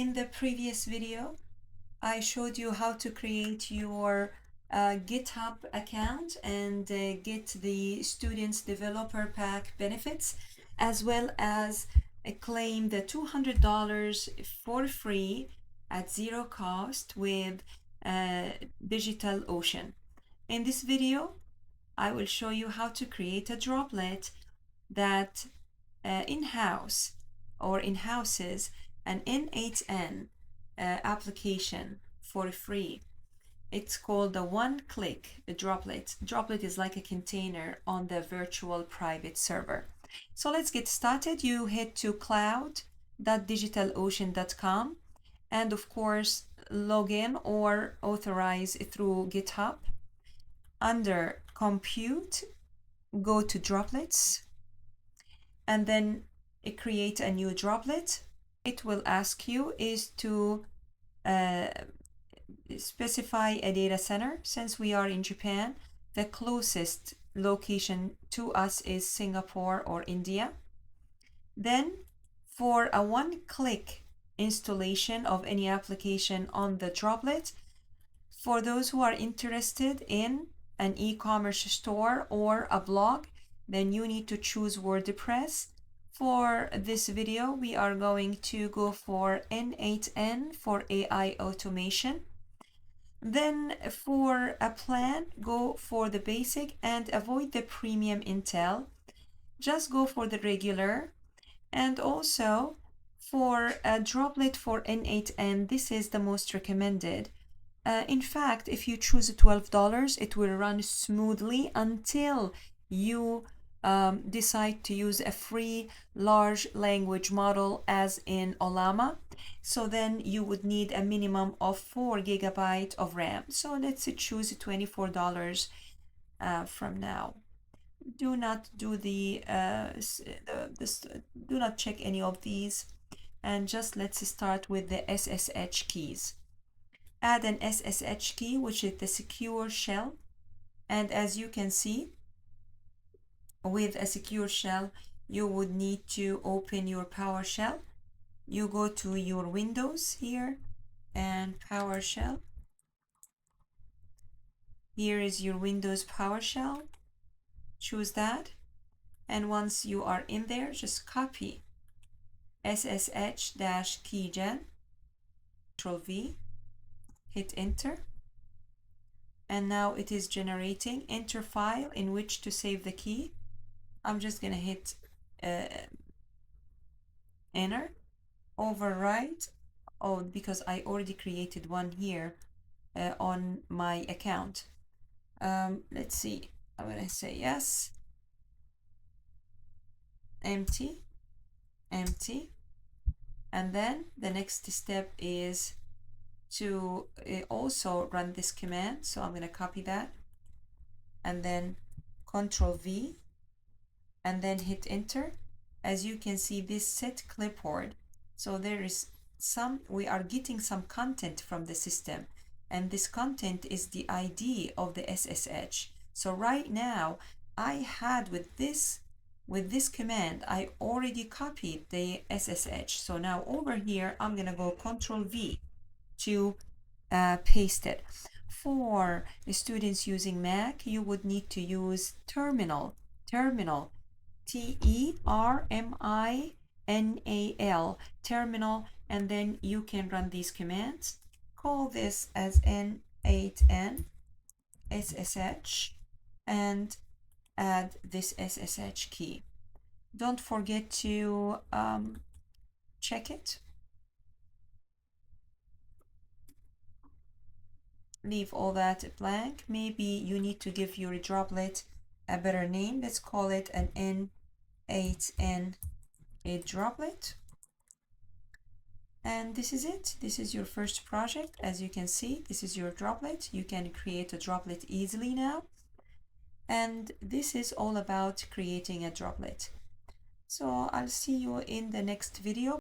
In the previous video, I showed you how to create your GitHub account and get the Students Developer Pack benefits, as well as claim the $200 for free at zero cost with DigitalOcean. In this video, I will show you how to create a droplet that in-house or in-houses an N8N application for free. It's called the one-click droplet. Droplet is like a container on the virtual private server. So let's get started. You head to cloud.digitalocean.com and of course log in or authorize through GitHub. Under compute, go to droplets and then create a new droplet. It will ask you is to specify a data center. Since we are in Japan, the closest location to us is Singapore or India. Then for a one-click installation of any application on the droplet, for those who are interested in an e-commerce store or a blog, then you need to choose WordPress. For this video, we are going to go for N8N for AI automation. Then for a plan, go for the basic and avoid the premium Intel. Just go for the regular. And also for a droplet for N8N, this is the most recommended. In fact, if you choose $12, it will run smoothly until you decide to use a free large language model as in Olama. So then you would need a minimum of 4 GB of RAM. So let's choose $24 from now. Do not do do not check any of these, and just let's start with the SSH keys. Add an SSH key, which is the secure shell, and as you can see, with a secure shell, you would need to open your PowerShell. You go to your Windows here and PowerShell. Here is your Windows PowerShell. Choose that. And once you are in there, just copy SSH-keygen, Ctrl-V, hit enter. And now it is generating. Enter file in which to save the key. I'm just going to hit enter. Overwrite. Oh, because I already created one here on my account. Let's see. I'm going to say yes. Empty. Empty. And then the next step is to also run this command. So I'm going to copy that and then Ctrl-V and then hit enter. As you can see, this set clipboard. So there is we are getting some content from the system, and this content is the ID of the SSH. So right now I had with this command, I already copied the SSH. So now over here, I'm going to go Ctrl-V to paste it. For students using Mac, you would need to use terminal, terminal, terminal, and then you can run these commands. Call this as N8N SSH and add this SSH key. Don't forget to check it. Leave all that blank. Maybe you need to give your droplet a better name. Let's call it an N8N droplet. And this is it. This is your first project. As you can see, this is your droplet. You can create a droplet easily now. And this is all about creating a droplet. So I'll see you in the next video.